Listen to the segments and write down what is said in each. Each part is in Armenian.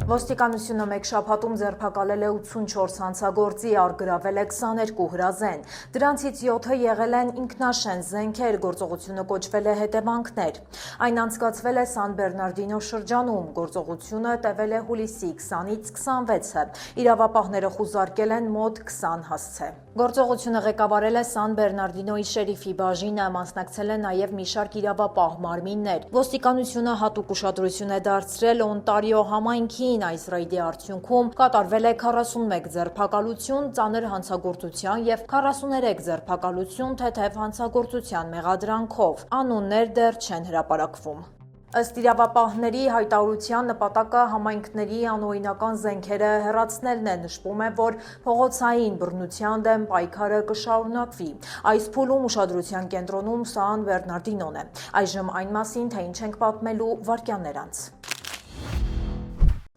Ոստիկանությունը մեկ շաբաթում ձերբակալել է 84 հանցագործի, առգրավել է 22 հրազեն։ Դրանցից 7-ը եղել են ինքնաշեն զենքեր, գործողությունը կոչվել է հետևանքներ։ Այն անցկացվել է Սան Բեռնարդինո շրջանում, գործողությունը տևել է հուլիսի 20-ից 26-ը։ Իրավապահները խուզարկել են մոտ 20 հասցե։ Գործողությունը ղեկավարել է Սան Բեռնարդինոյի շերիֆի բաժինը, մասնակցել են նաև մի շարք իրավապահ մարմիններ։ Ոստիկանությունը հատուկ ուշադրություն է դարձրել Օնտարիո համայնքին, այս ռեյդի արդյունքում կատարվել է 41 ձերբակալություն ծանր հանցագործության և 43 ձերբակալություն թեթև հանցագործության մեղադրանքով։ Անուններ դեռ չեն հրապարակվում։ Ըստ իրավապահների հայտարարության նպատակը համայնքների անօրինական զենքերը հեռացնելն է, նշվում է, որ փողոցային բռնության դեմ պայքարը կշարունակվի։ Այս փուլում ուշադրության կենտրոնում Սան Բեռնարդինոն է։ Այժմ այն մասին, թե ինչ ենք պատմելու վայրկյաններ անց։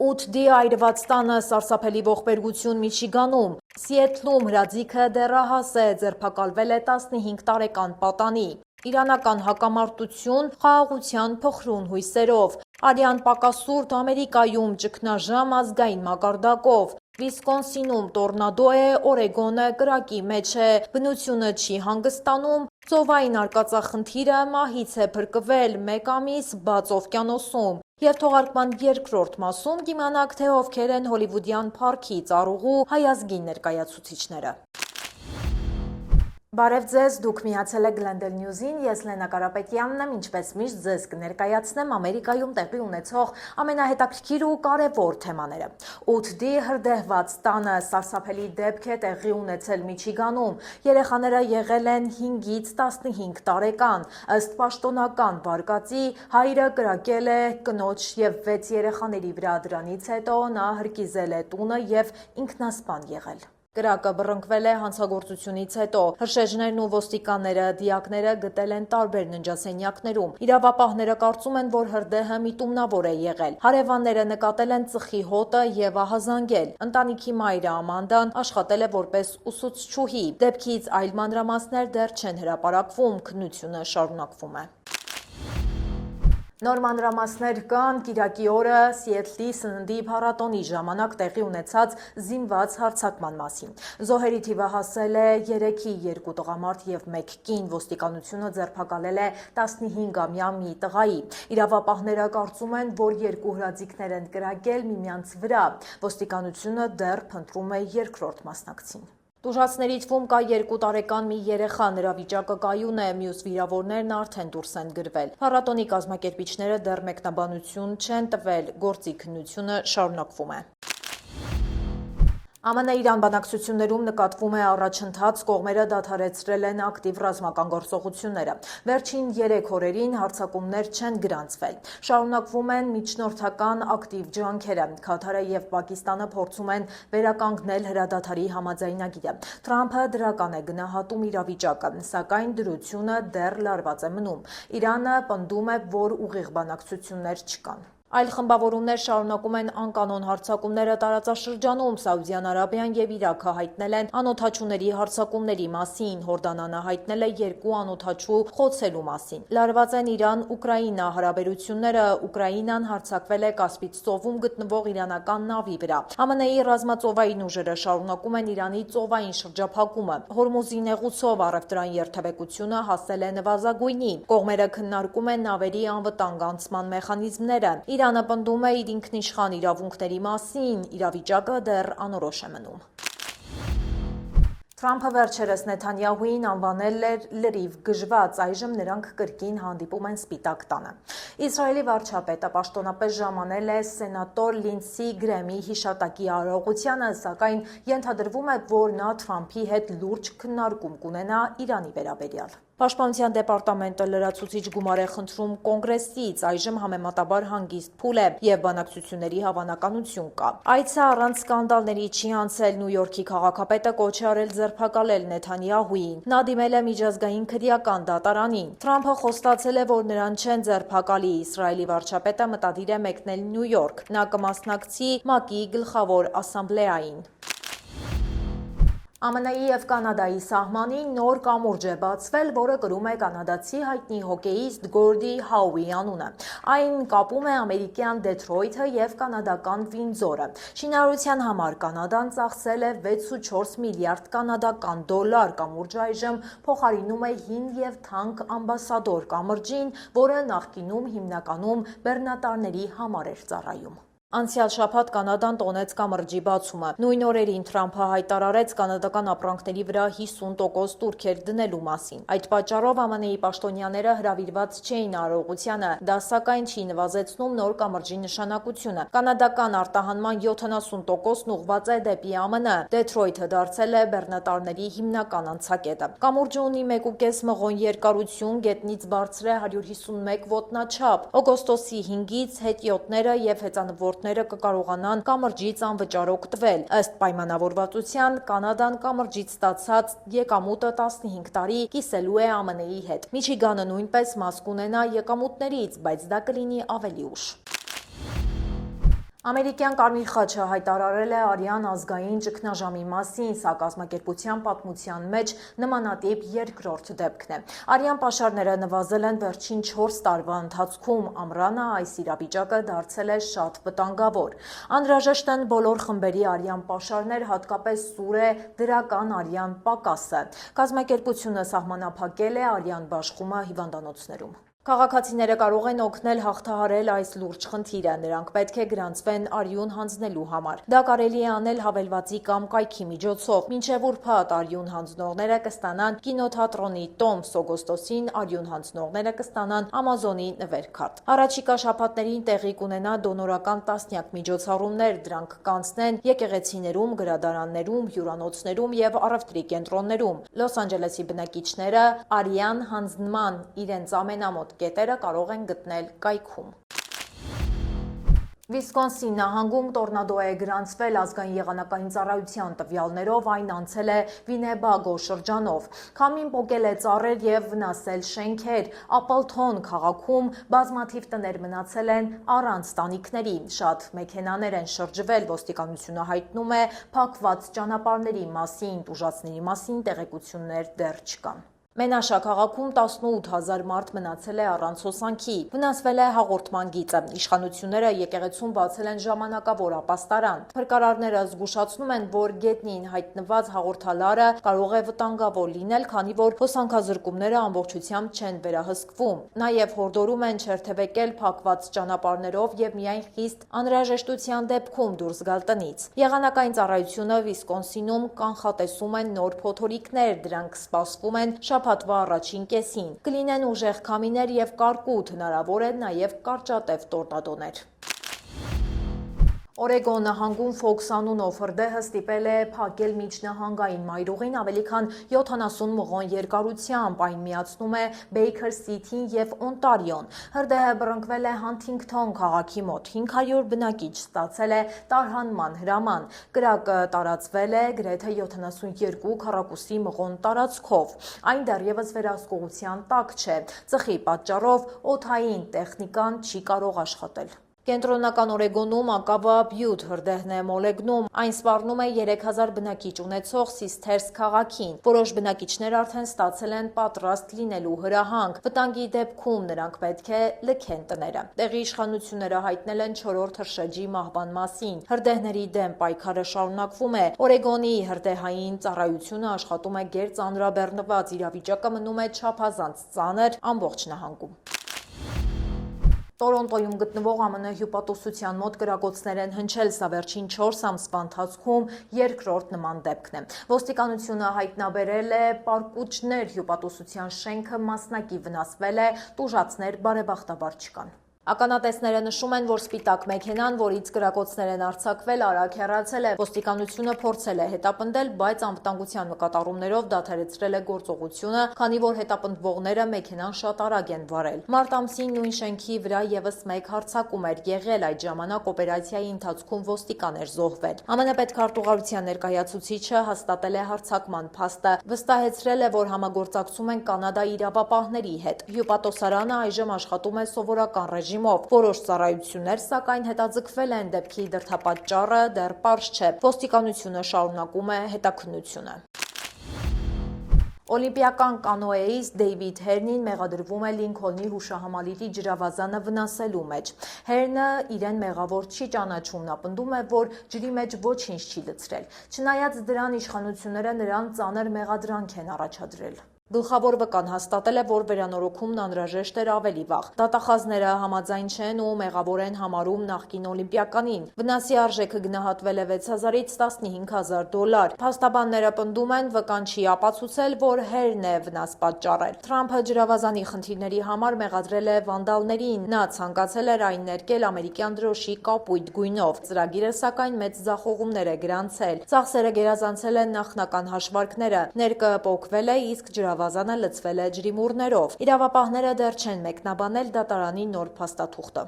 8D այրված տանը սարսափելի ողբերգություն Միչիգանում։ Սիեթլում հրաձիգը դեռահաս է, ձերբակալվել է 15 տարեկան պատանի։ Իրանական հակամարտություն խաղաղության փխրուն հույսերով։ Արյան պակասուրդ Ամերիկայում ճգնաժամ ազգային մակարդակով։ Վիսկոնսինում տորնադո է, Օրեգոնը կրակի մեջ է, բնությունը չի հանգստանում, ծովային արկածախնդիրը մահից է փրկվել, 1 ամիս բաց օվկիանոսում։ Եվ թողարկման երկրորդ մասում կիմանաք, թե ովքեր են հոլիվուդյան փառքի ծառուղու հայազգին ներկայացուցիչները։ Բարև ձեզ, դուք միացել եք Glendale News-ին, ես Լենա Կարապետյանն եմ, ինչպես միշտ ձեզ կներկայացնեմ Ամերիկայում տեղի ունեցող ամենահետաքրքիր ու կարևոր թեմաները։ 8D հրդեհված տանը սարսափելի դեպք է տեղի ունեցել Միչիգանում։ Երեխաները եղել են 5-ից 15 տարեկան։ Ըստ պաշտոնական վարկածի, հայրը կրակել է կնոջ և 6 երեխաների վրա, դրանից հետո նա հրկիզել է տունը և ինքնասպան եղել։ Կրակը բռնկվել է հանցագործությունից հետո։ Հրշեջներն ու ոստիկանները դիակները գտել են տարբեր ննջասենյակներում։ Իրավապահները կարծում են, որ հրդեհը միտումնավոր է եղել։ Հարևանները նկատել են ծխի հոտը և ահազանգել։ Ընտանիքի մայրը Ամանդան աշխատել է որպես ուսուցչուհի։ Դեպքից այլ մանրամասներ դեռ չեն հրապարակվում, քննությունը շարունակվում է։ Նոր մանրամասներ կան կիրակի օրը Սիեթլի սննդի փառատոնի ժամանակ տեղի ունեցած զինված հարձակման մասին։ Զոհերի թիվը հասել է 3-ի 2 տղամարդ և 1 կին, ոստիկանությունը ձերբակալել է 15-ամյա մի տղայի։ Իրավապահները կարծում են, որ 2 հրաձիգներ են կրակել միմյանց վրա։ Ոստիկանությունը դեռ փնտրում է երկրորդ մասնակցին։ Տուժածների թվում կա 2 տարեկան մի երեխա, նրա վիճակը կայուն է, մյուս վիրավորներն արդեն դուրս են գրվել։ Փառատոնի կազմակերպիչները դեռ մեկնաբանություն չեն տվել, գործի քննությունը շարունակվում է։ ԱՄՆ-Իրան բանակցություններում նկատվում է առաջընթաց, կողմերը դադարեցրել են ակտիվ ռազմական գործողությունները։ Վերջին 3 օրերին հարձակումներ չեն գրանցվել։ Շարունակվում են միջնորդական ակտիվ ջանքերը։ Քաթարը և Պակիստանը փորձում են վերականգնել հրադադարի համաձայնագիրը։ Թրամփը դրական է գնահատում իրավիճակը, սակայն դրությունը դեռ լարված է մնում։ Իրանը պնդում է, որ ուղիղ բանակցություններ չկան։ Այլ խմբավորումներ շարունակում են անկանոն հարձակումները տարածաշրջանում։ Սաուդյան Արաբիան և Իրաքը հայտնել են անօդաչուների հարձակումների մասին։ Հորդանանը հայտնել է 2 անօդաչու խոցելու մասին։ Լարված են Իրան-Ուկրաինա հարաբերությունները։ Ուկրաինան հարձակվել է Կասպից ծովում գտնվող իրանական նավի վրա։ ԱՄՆ-ի ռազմածովային ուժերը շարունակում են Իրանի ծովային շրջափակումը։ Հորմուզի նեղուցով առևտրային երթևեկությունը հասել է նվազագույնի։ Կողմերը քննարկում են նավերի անվտանգ անցման մեխանիզմները։ Իրանը պնդում է իր ինքնիշխան իրավունքների մասին, իրավիճակը դեռ անորոշ է մնում։ Թրամփը վերջերս Նեթանյահուին անվանել էր լրիվ գժված, այժմ նրանք կրկին հանդիպում են Սպիտակ տանը։ Իսրայելի վարչապետը պաշտոնապես ժամանել է սենատոր Լինդսի Գրեմի հիշատակի արարողությանը, սակայն ենթադրվում է, որ նա Թրամփի հետ լուրջ քննարկում կունենա Իրանի վերաբերյալ։ Պաշտպանության դեպարտամենտը լրացուցիչ գումար է խնդրում կոնգրեսից, այժմ համեմատաբար հանգիստ փուլ է և բանակցությունների հավանականություն կա։ Այցը առանց սկանդալների չի անցել, Նյու Յորքի քաղաքապետը կոչ է արել ձերբակալել Նեթանյահուին։ Նա դիմել է միջազգային քրեական դատարանին։ Թրամփը խոստացել է, որ նրան չեն ձերբակալի։ Իսրայելի վարչապետը մտադիր է մեկնել Նյու Յորք։ Նա կմասնակցի ՄԱԿ-ի գլխավոր ասամբլեային։ ԱՄՆ-ի և Կանադայի սահմանին նոր կամուրջ է բացվել, որը կրում է կանադացի հայտնի հոկեյիստ Գորդի Հաուի անունը։ Այն կապում է ամերիկյան Դեթրոյթը և կանադական Վինդզորը։ Շինարարության համար Կանադան ծախսել է 6.4 միլիարդ կանադական դոլար։ Կամուրջը այժմ փոխարինում է հին և թանկ ամբասադոր կամրջին, որը նախկինում հիմնականում բեռնատարների համար էր ծառայում։ Անցյալ շաբաթ Կանադան տոնեց կամրջի բացումը։ Նույն օրերին Թրամփը հայտարարեց կանադական ապրանքների վրա 50% տուրքեր դնելու մասին։ Այդ պատճառով ԱՄՆ-ի պաշտոնյաները հրավիրված չէին արարողությանը, դա սակայն չի նվազեցնում նոր կամրջի նշանակությունը։ Կանադական արտահանման 70%-ն ուղղված է դեպի ԱՄՆ։ Դեթրոյթը դարձել է բեռնատարների հիմնական անցակետը։ Կամուրջը ունի 1.5 մղոն երկարություն, գետնից բարձր է 151 ոտնաչափ։ Օգոստոսի 5-ից հետիոտները և հեծանվորդները կկարողանան կամրջից անվճար օգտվել։ Ըստ պայմանավորվածության, Կանադան կամրջից ստացած եկամուտը 15 տարի կիսելու է ԱՄՆ-ի հետ։ Միչիգանը նույնպես մաս կունենա եկամուտներից, բայց դա կլինի ավելի ուշ։ Ամերիկյան Կարմիր խաչը հայտարարել է արյան ազգային ճգնաժամի մասին, սա կազմակերպության պատմության մեջ նմանատիպ երկրորդ դեպքն է։ Արյան պաշարները նվազել են վերջին 4 տարվա ընթացքում, ամռանը այս իրավիճակը դարձել է շատ վտանգավոր։ Անհրաժեշտ են բոլոր խմբերի արյան պաշարներ, հատկապես սուր է դրական արյան պակասը։ Կազմակերպությունը սահմանափակել է արյան բաշխումը հիվանդանոցներում։ Քաղաքացիները կարող են օգնել հաղթահարել այս լուրջ խնդիրը, նրանք պետք է գրանցվեն արյուն հանձնելու համար։ Դա կարելի է անել հավելվածի կամ կայքի միջոցով։ Մինչև ուրբաթ արյուն հանձնողները կստանան կինոթատրոնի տոմս, օգոստոսին արյուն հանձնողները կստանան Ամազոնի նվերքարտ։ Առաջիկա շաբաթներին տեղի կունենա դոնորական տասնյակ միջոցառումներ, դրանք կանցնեն եկեղեցիներում, գրադարաններում, հյուրանոցներում և առևտրի կենտրոններում։ Լոս Անջելեսի բնակիչները արյան հանձնման իրենց ամենամոտ կետերը կարող են գտնել կայքում։ Վիսկոնսին նահանգում տորնադո է գրանցվել ազգային եղանակային ծառայության տվյալներով, այն անցել է Վինեբագո շրջանով։ Քամին պոկել է ծառեր և վնասել շենքեր։ Ապլթոն քաղաքում բազմաթիվ տներ մնացել են առանց տանիքների։ Շատ մեքենաներ են շրջվել, ոստիկանությունը հայտնում է փակված ճանապարհների մասին, տուժածների մասին տեղեկություններ դեռ չկան։ Մենաշա քաղաքում 18,000 մարդ մնացել է առանց հոսանքի։ Վնասվել է հաղորդման գիծը։ Իշխանությունները եկեղեցում բացել են ժամանակավոր ապաստարան։ Փրկարարները զգուշացնում են, որ գետնին հայտնված հաղորդալարը կարող է վտանգավոր լինել, քանի որ հոսանքազրկումները ամբողջությամբ չեն վերահսկվում։ Նաև հորդորում են չերթևեկել փակված ճանապարհներով և միայն խիստ անհրաժեշտության դեպքում դուրս գալ տնից։ Եղանակային ծառայությունը Վիսկոնսինում կանխատեսում են նոր փոթորիկներ, դրանք սպասվում են շաբաթվա առաջին կեսին։ Կլինեն ուժեղ քամիներ և կարկուտ, հնարավոր է նաև կարճատև տորնադոներ։ Օրեգոն նահանգում Ֆոքս անունով հրդեհը ստիպել է փակել միջնահանգային մայրուղին ավելի քան 70 մղոն երկարությամբ, այն միացնում է Բեյքեր Սիթին և Օնտարիոն։ Հրդեհը բռնկվել է Հանթինգթոն քաղաքի մոտ, 500 բնակիչ ստացել է տարհանման հրաման։ Կրակը տարածվել է գրեթե 72 քառակուսի մղոն տարածքով։ Այն դեռևս վերահսկողության տակ չէ։ Ծխի պատճառով օդային տեխնիկան չի կարող աշխատել։ Կենտրոնական Օրեգոնում Ակավա Բյուտ հրդեհն է մոլեգնում։ Այն սպառնում է 3000 բնակիչ ունեցող Սիսթերս քաղաքին։ Որոշ բնակիչներ արդեն ստացել են պատրաստ լինելու հրահանգ։ Վտանգի դեպքում նրանք պետք է լքեն տները։ Տեղի իշխանությունները հայտնել են 4-րդ հրշեջի մահվան մասին։ Հրդեհների դեմ պայքարը շարունակվում է։ Օրեգոնի հրդեհային ծառայությունը աշխատում է գերծանրաբեռնված, իրավիճակը մնում է չափազանց ծանր ամբողջ նահանգում։ Տորոնտոյում գտնվող ԱՄՆ հյուպատոսության մոտ կրակոցներ են հնչել, սա վերջին 4 ամսվա ընթացքում երկրորդ նման դեպքն է։ Ոստիկանությունը հայտնաբերել է պարկուճներ, հյուպատոսության շենքը մասնակի վնասվել է, տուժածներ բարեբախտաբար չկան։ Ականատեսները նշում են, որ սպիտակ մեքենան, որից կրակոցներ են արձակվել, արագ հեռացել է։ Ոստիկանությունը փորձել է հետապնդել, բայց անվտանգության նկատառումներով դադարեցրել է գործողությունը, քանի որ հետապնդվողները մեքենան շատ արագ են վարել։ Մարտ ամսին նույն շենքի վրա ևս մեկ հարձակում էր եղել, այդ ժամանակ օպերացիայի ընթացքում ոստիկան էր զոհվել։ ԱՄՆ պետքարտուղարության ներկայացուցիչը հաստատել է հարձակման փաստը, վստահեցրել է, որ համագործակցում են Կանադայի իրավապահների հետ։ Հյուպատոսարանը այժմ աշխատում է սովորական ռեժիմով, ռեժիմով։ Որոշ ծառայություններ, սակայն, հետաձգվել են, դեպքի դրդապատճառը դեռ պարզ չէ։ Ոստիկանությունը շարունակում է հետաքննությունը։ Օլիմպիական կանոեիստ Դեյվիդ Հերնին մեղադրվում է Լինքոլնի հուշահամալիրի ջրավազանը վնասելու մեջ։ Հերնը իրեն մեղավոր չի ճանաչում, նա պնդում է, որ ջրի մեջ ոչինչ չի լցրել։ Չնայած դրան, իշխանությունները նրան ծանր մեղադրանք են առաջադրել։ Գլխավոր վկան հաստատել է, որ վերանորոգումն անհրաժեշտ էր ավելի վաղ։ Դատախազները համաձայն չեն ու մեղավոր են համարում նախկին օլիմպիականին։ Վնասի արժեքը գնահատվել է $6,000-ից $15,000։ Փաստաբանները պնդում են, վկան չի ապացուցել, որ Հերն է վնաս պատճառել։ Թրամփը ջրավազանի խնդիրների համար մեղադրել է վանդալներին։ Նա ցանկացել էր այն ներկել ամերիկյան դրոշի կապույտ գույնով։ Ծրագիրը, սակայն, մեծ ձախողումներ է գրանցել։ Ծախսերը գերազանցել են նախնական հաշվարկները։ Ներկը պոկվել է, իսկ ջրավազանը լցվել է ջրիմուռներով։ Իրավապահները դեռ չեն մեկնաբանել դատարանի նոր փաստաթուղթը։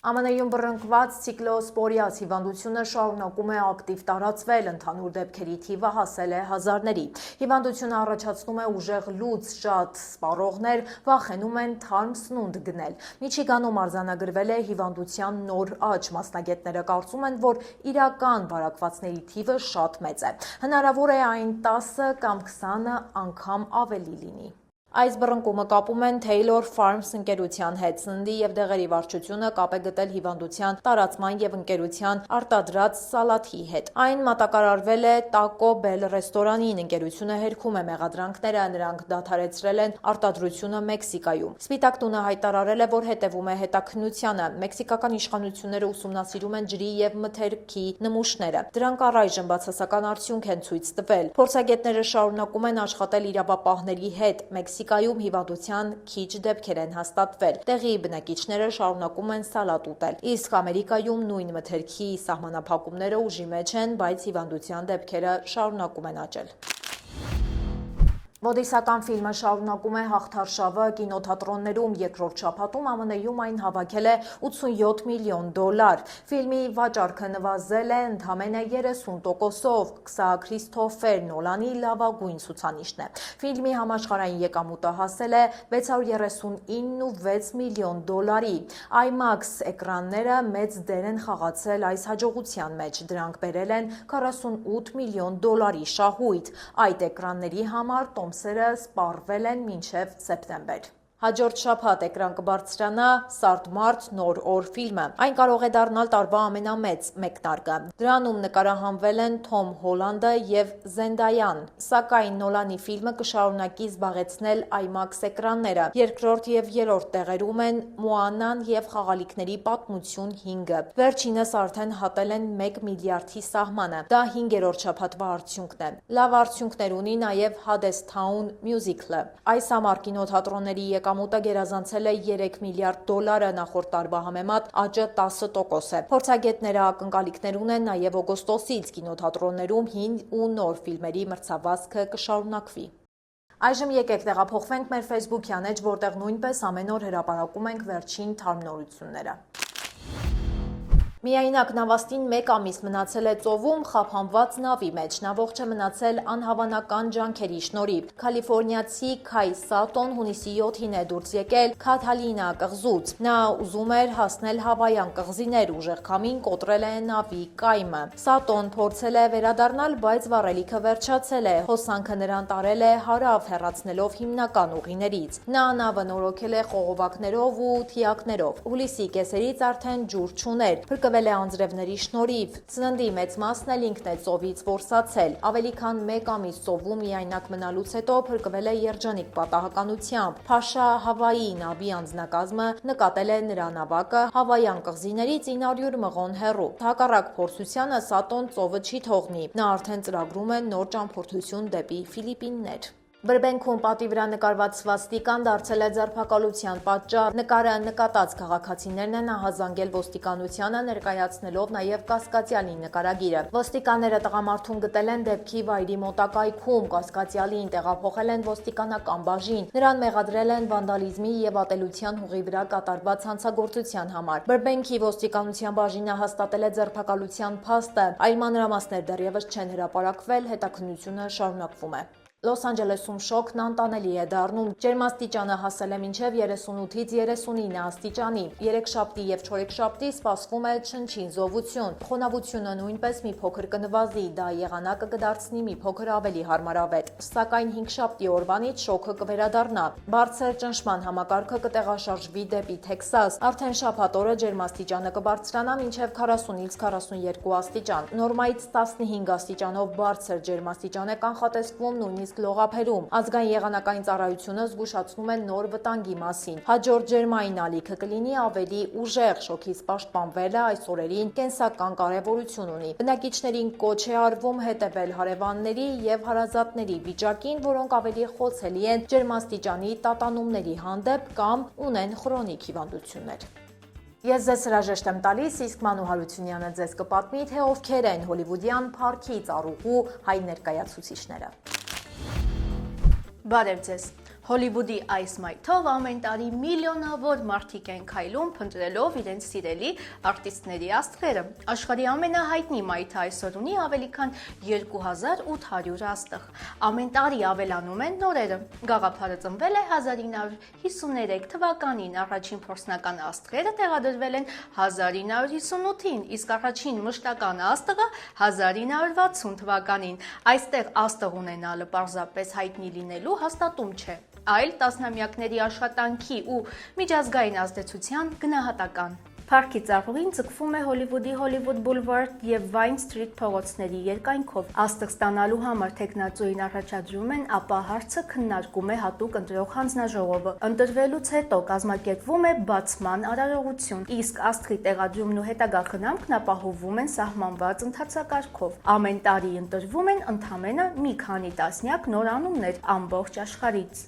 ԱՄՆ-ում բռնկված ցիկլոսպորիազ հիվանդությունը շարունակում է ակտիվ տարածվել, ընդհանուր դեպքերի թիվը հասել է հազարների։ Հիվանդությունը առաջացնում է ուժեղ լուծ, շատ սպառողներ վախենում են թարմ սնունդ գնել։ Միչիգանում արձանագրվել է հիվանդության նոր աճ։ Մասնագետները կարծում են, որ իրական վարակվածների թիվը շատ մեծ է։ Հնարավոր է այն 10 կամ 20 անգամ ավելի լինի։ Այս բռնկումը կապում են Taylor Farms ընկերության հետ։ Սննդի և դեղերի վարչությունը կապ է գտել հիվանդության տարածման և ընկերության արտադրած սալաթի հետ։ Այն մատակարարվել է Taco Bell ռեստորանին։ Ընկերությունը հերքում է մեղադրանքները, նրանք դադարեցրել են արտադրությունը Մեքսիկայում։ Սպիտակ տունը հայտարարել է, որ հետևում է հետաքննությանը։ Մեքսիկական իշխանությունները ուսումնասիրում են ջրի և մթերքի նմուշները։ Դրանք առայժմ բացասական արդյունք են ցույց տվել։ Փորձագետները շարունակում են աշխատել իրավապահների հետ։ Մեքսիկայում հիվանդության քիչ դեպքեր են հաստատվել։ Տեղի բնակիչները շարունակում են սալատ ուտել։ Իսկ Ամերիկայում նույն մթերքի սահմանափակումները ուժի մեջ են, բայց հիվանդության դեպքերը շարունակում են աճել։ Մոդիսական ֆիլմը շարունակում է հաղթարշավը կինոթատրոններում։ Երկրորդ շաբաթում ԱՄՆ-ում այն հավաքել է $87 միլիոն։ Ֆիլմի վաճառքը նվազել է ընդամենը 30%-ով։ Սա Քրիստոֆեր Նոլանի լավագույն ցուցանիշն է։ Ֆիլմի համաշխարհային եկամուտը հասել է $639.6 միլիոն։ IMAX էկրանները մեծ դեր են խաղացել այս հաջողության մեջ։ Դրանք բերել են $48 միլիոն շահույթ։ Այդ էկրանների համար տոմսերը սպառվել են մինչև սեպտեմբեր։ Հաջորդ շաբաթ էկրան կբարձրանա «Սարդմարտ. Նոր օր» ֆիլմը։ Այն կարող է դառնալ տարվա ամենամեծ մեկնարկը։ Դրանում նկարահանվել են Թոմ Հոլանդը և Զենդայան։ Սակայն Նոլանի ֆիլմը կշարունակի զբաղեցնել IMAX էկրանները։ Երկրորդ և երրորդ տեղերում են «Մոանան» և «Խաղալիքների պատմություն 5»-ը։ Վերջինս արդեն հատել են 1 միլիարդի սահմանը։ Դա 5-րդ շաբաթվա արդյունքն է։ Լավ արդյունքներ ունի նաև «Հադեսթաուն» մյուզիքլը։ Այս ամառ կինոթատրոնների եկամուտը գերազանցել է $3 միլիարդ, նախորդ տարվա համեմատ աճը 10% է։ Փորձագետները ակնկալիքներ ունեն նաև օգոստոսից կինոթատրոններում հին ու նոր ֆիլմերի մրցավազքը կշարունակվի։ Այժմ եկեք տեղափոխվենք մեր Facebook-յան էջ, որտեղ նույնպես ամեն օր հրապարակում ենք վերջին թարմ նորությունները։ Միայնակ նավաստին 1 ամիս մնացել է ծովում խափանված նավի մեջ։ Նա ողջ է մնացել անհավանական ջանքերի շնորհիվ։ Կալիֆոռնիացի Քայ Սատոն հունիսի 7-ին է դուրս եկել Քաթալինա կղզուց։ Նա ուզում էր հասնել Հավայան կղզիներ, ուժեղ քամին կոտրել է նավի կայմը։ Սատոն փորձել է վերադառնալ, բայց վառելիքը վերջացել է։ Հոսանքը նրան տարել է հարավ, հեռացնելով հիմնական ուղիներից։ Նա նավը նորոգել է խողովակներով ու թիակներով։ Հուլիսի կեսերից արդեն ջուր չուներ։ Փրկվել է անձրևների շնորհիվ։ Սննդի մեծ մասն էլ ինքն է ծովից որսացել։ Ավելի քան 1 ամիս ծովում միայնակ մնալուց հետո փրկվել է երջանիկ պատահականությամբ։ Փաշա Հավայի նավի անձնակազմը նկատել է նրա նավակը Հավայան կղզիներից 900 մղոն հեռու։ Հակառակ փորձությանը Սատոն ծովը չի թողնի։ Նա արդեն ծրագրում է նոր ճամփորդություն դեպի Ֆիլիպիններ։ Բրբենքում պատի վրա նկարված սվաստիկան դարձել է ձերբակալության պատճառ։ Նկարը նկատած քաղաքացիներն են ահազանգել ոստիկանությանը, ներկայացնելով նաև կասկածյալի նկարագիրը։ Ոստիկանները տղամարդուն գտել են դեպքի վայրի մոտակայքում, կասկածյալին տեղափոխել են ոստիկանական բաժին։ Նրան մեղադրել են վանդալիզմի և ատելության հողի վրա կատարված հանցագործության համար։ Բրբենքի ոստիկանության բաժինը հաստատել է ձերբակալության փաստը, այլ մանրամասներ դեռևս չեն հրապարակվել, հետաքննությունը շարունակվում է։ Լոս Անջելեսում շոկն անտանելի է դառնում։ Ջերմաստիճանը հասել է մինչև 38-ից 39 աստիճանի։ Երեքշաբթի եւ չորեքշաբթի սպասվում է չնչին զովություն։ Խոնավությունը նույնպես մի փոքր կնվազի, դա եղանակը կդարձնի մի փոքր ավելի հարմարավետ։ Սակայն հինգշաբթի օրվանից շոկը կվերադառնա։ Բարձր ճնշման համակարգը կտեղաշարժվի դեպի Թեքսաս։ Արդեն շաբաթ օրը ջերմաստիճանը կբարձրանա մինչև 40-ից 42 աստիճան։ Նորմայից 15 աստիճանով բարձր ջերմաստիճան է կանխատեսվում նույնիսկ լողափերում։ Ազգային եղանակային ծառայությունը զգուշացնում է նոր վտանգի մասին։ Հաջորդ ջերմային ալիքը կլինի ավելի ուժեղ, շոկից պաշտպանվելը այս օրերին կենսական կարևորություն ունի։ Բնակիչներին կոչ է արվում հետևել հարևանների եւ հարազատների վիճակին, որոնք ավելի խոցելի են ջերմաստիճանի տատանումների հանդեպ կամ ունեն խրոնիկ հիվանդություններ։ Ես ձեզ հրաժեշտ եմ տալիս, իսկ Մանու Հարությունյանը ձեզ կպատմի, թե ովքեր են հոլիվուդյան փառքի ծառուղու հայ ներկայացուցիչները։ Բարև ձեզ։ Հոլիվուդի այս մայթով ամեն տարի միլիոնավոր մարդիկ են քայլում փնտրելով իրենց սիրելի արտիստների աստղերը։ Աշխարհի ամենահայտնի մայթը այսօր ունի ավելի քան 2800 աստղ։ Ամեն տարի ավելանում են նորերը։ Գաղափարը ծնվել է 1953 թվականին, առաջին փորձնական աստղերը տեղադրվել են 1958-ին, իսկ առաջին մշտական աստղը 1960 թվականին։ Այստեղ աստղ ունենալը պարզապես հայտնի լինելու հաստատում չէ, այլ տասնամյակների աշխատանքի ու միջազգային ազդեցության գնահատական։ Փառքի ծառուղին ձգվում է Հոլիվուդի Հոլիվուդ Բուլվարդ եւ Վայն Սթրիթ փողոցների երկայնքով։ Աստղ ստանալու համար թեկնածուին առաջադրում են, ապա հարցը քննարկում է հատուկ ընտրող հանձնաժողովը։ Ընտրվելուց հետո կազմակերպվում է բացման արարողություն, իսկ աստղի տեղադրումն ու հետագա խնամքն ապահովվում են սահմանված ընթացակարգով։ Ամեն տարի ընտրվում են ընդամենը մի քանի տասնյակ նոր անուններ ամբողջ աշխարհից։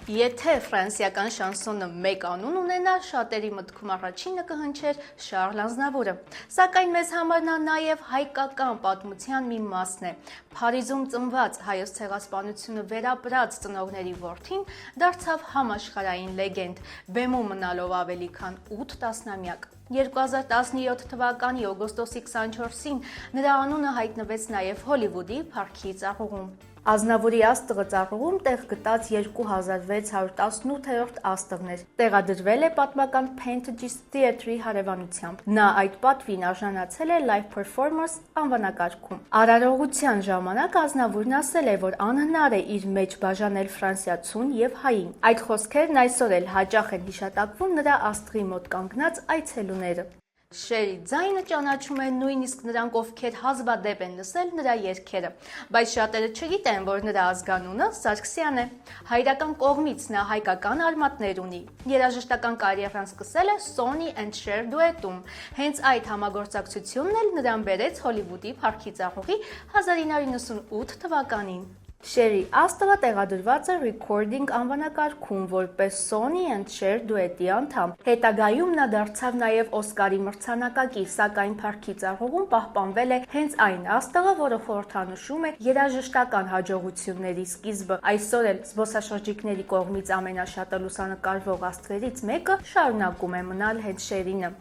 Եթե ֆրանսիական շանսոնը մեկ անուն ունենար, շատերի մտքում առաջինը կհնչեր Շարլ Ազնավուրը։ Սակայն մեզ համար նա նաև հայկական պատմության մի մասն է։ Փարիզում ծնված հայոց ցեղասպանությունը վերապրած ծնողների որդին դարձավ համաշխարհային լեգենդ, բեմում մնալով ավելի քան 8 տասնամյակ։ 2017 թվականի օգոստոսի 24-ին նրա անունը հայտնվեց նաև Հոլիվուդի փառքի ծառուղում։ Ազնավուրի աստղը ծառուղում տեղ գտած 2618-րդ աստղն էր։ Տեղադրվել է պատմական Pantages Theatre-ի հարևանությամբ։ Նա այդ պատվին արժանացել է Live Performers անվանակարգում։ Արարողության ժամանակ Ազնավուրն ասել է, որ անհնար է իր մեջ բաժանել ֆրանսիացուն եւ հային։ Այդ խոսքերն այսօր էլ հաճախ են հիշատակվում նրա աստղի մոտ կանգնած այցելուները։ Շերի ձայնը ճանաչում են նույնիսկ նրանք, ովքեր հազվադեպ են լսել նրա երգերը, բայց շատերը չգիտեն, որ նրա ազգանունը Սարգսյան է։ Հայրական կողմից նա հայկական արմատներ ունի։ Երաժշտական կարիերան սկսել է Sonny and Cher դուետում։ Հենց այդ համագործակցությունն էլ նրան բերեց Հոլիվուդի փառքի ծառուղի 1998 թվականին։ Շերի աստղը տեղադրված է Recording անվանակարգում որպես Sonny and Cher դուետի անդամ։ Հետագայում նա դարձավ նաև Օսկարի մրցանակակիր, սակայն փառքի ծառուղում պահպանվել է հենց այն աստղը, որը խորհրդանշում է երաժշտական հաջողությունների սկիզբը։ Այսօր էլ զբոսաշրջիկների կողմից ամենաշատը լուսանկարվող աստղերից մեկը շարունակում է մնալ հենց Շերինը։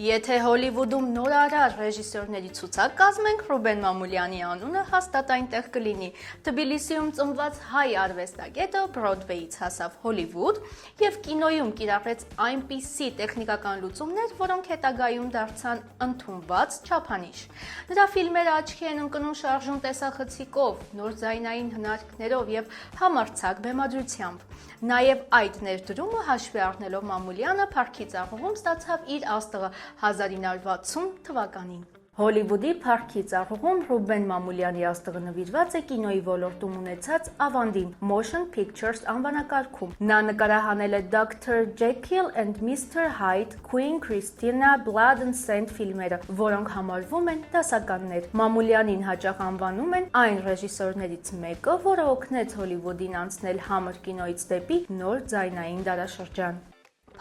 Եթե Հոլիվուդում նորարար ռեժիսորների ցուցակ կազմենք, Ռուբեն Մամուլյանի անունը հաստատ այնտեղ կլինի։ Թբիլիսիում ծնված հայ արվեստագետը Բրոդվեյից հասավ Հոլիվուդ եւ կինոյում կիրառեց այնպիսի տեխնիկական լուծումներ, որոնք հետագայում դարձան ընդունված չափանիշ։ Նրա ֆիլմերը աչքի են ընկնում շարժուն տեսախցիկով, նոր ձայնային հնարքներով եւ համարձակ բեմադրությամբ։ Նաև այդ ներդրումը հաշվի առնելով Մամուլյանը փառքի ծառուղում ստացավ իր աստղը 1960 թվականին։ Հոլիվուդի փառքի ծառուղում Ռուբեն Մամուլյանի աստղը նվիրված է կինոյի ոլորտում ունեցած ավանդին Motion Pictures անվանակարգում։ Նա նկարահանել է Dr. Jekyll and Mr. Hyde, Queen Christina, Blood and Sand ֆիլմերը, որոնք համարվում են դասականներ։ Մամուլյանին հաճախ անվանում են այն ռեժիսորներից մեկը, որը օգնեց Հոլիվուդին անցնել համր կինոյից դեպի նոր ձայնային դարաշրջան։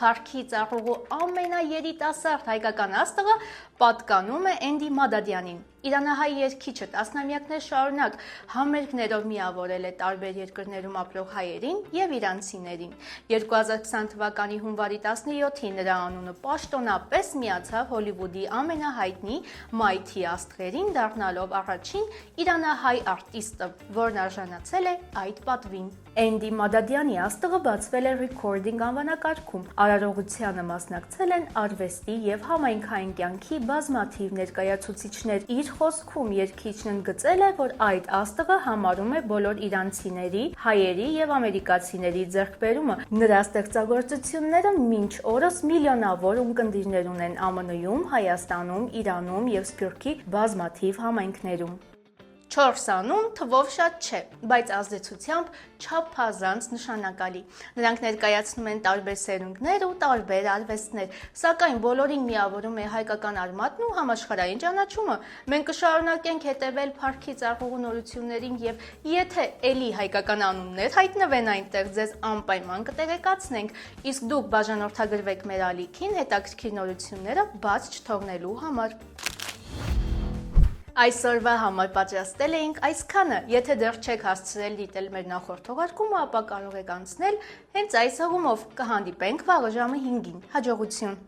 Փառքի ծառուղու ամենաերիտասարդ հայկական աստղը պատկանում է Էնդի Մադադյանին։ Իրանահայ երգիչը տասնամյակներ շարունակ համերգներով միավորել է տարբեր երկրներում ապրող հայերին եւ իրանցիներին։ 2020 թվականի հունվարի 17-ին նրա անունը պաշտոնապես միացավ Հոլիվուդի ամենահայտնի մայթի աստղերին, դառնալով առաջին իրանահայ արտիստը, որն արժանացել է այդ պատվին։ Էնդի Մադադյանի աստղը բացվել է Recording անվանակարգում։ Արարողությանը մասնակցել են արվեստի եւ համայնքային կյանքի բազմաթիվ ներկայացուցիչներ։ Իր խոսքում երգիչն ընդգծել է, որ այդ աստղը համարում է բոլոր իրանցիների, հայերի եւ ամերիկացիների ձեռքբերումը։ Նրա ստեղծագործությունները մինչ օրս միլիոնավոր ունկնդիրներ ունեն ԱՄՆ-ում, Հայաստանում, Իրանում եւ Սփյուռքի բազմաթիվ համայնքներում։ 4 անուն թվով շատ չէ, բայց ազդեցությամբ չափազանց նշանակալի։ Նրանք ներկայացնում են տարբեր սերունդներ ու տարբեր արվեստներ, սակայն բոլորին միավորում է հայկական արմատն ու համաշխարհային ճանաչումը։ Մենք կշարունակենք հետևել փառքի ծառուղու նորություններին եւ եթե էլի հայկական անուններ հայտնվեն այնտեղ, ձեզ անպայման կտեղեկացնենք, իսկ դուք բաժանորդագրվեք մեր ալիքին հետաքրքիր նորությունները բաց չթողնելու համար։ Այսօրվա համար պատրաստել էինք այսքանը։ Եթե դեռ չեք հասցրել դիտել մեր նախորդ թողարկումը, ապա կարող եք անցնել հենց այս հղումով։ Կհանդիպենք վաղը ժամը 5-ին։ Հաջողություն։